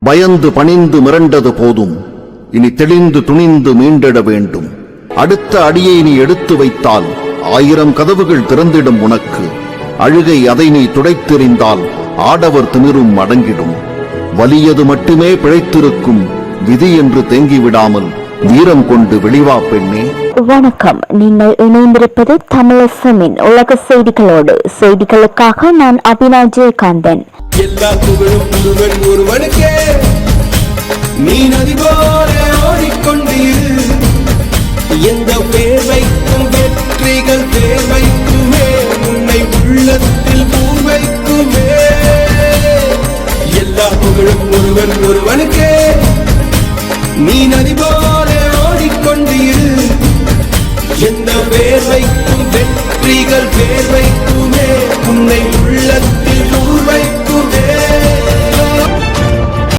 பயந்து பணிந்து மிரண்டது போதும், இனி தெளிந்து துணிந்து மீண்டிட வேண்டும். அடுத்த அடியை நீ எடுத்து வைத்தால் 1000 கதவுகள் திறந்திடும் உனக்கு. அழுகை அதை நீ துடைத்தெறிந்தால் ஆடவர் திமிரும் அடங்கிடும். வலியது மட்டுமே பிழைத்திருக்கும், விதி என்று தேங்கிவிடாமல் வீரம் கொண்டு வெளிவா பெண்ணே. வணக்கம், நீங்கள் இணைந்திருப்பது தமிழசமின் உலக செய்திகளோடு. செய்திகளுக்காக நான் அபினா ஜெயகாந்தன். எல்லா புகழும் ஒருவன் ஒருவனுக்கே, நீ நதி போல ஓடிக்கொண்டீரு. எந்த பேர் வைக்கும் வெற்றிகள் பேர் வைக்குமே, உன்னை உள்ளத்தில் பூர் வைக்குமே. எல்லா புகழும் ஒருவன் ஒருவனுக்கே, நீ நதி போல ஓடிக்கொண்டீரு. எந்த பேர் வைக்கும் வெற்றிகள்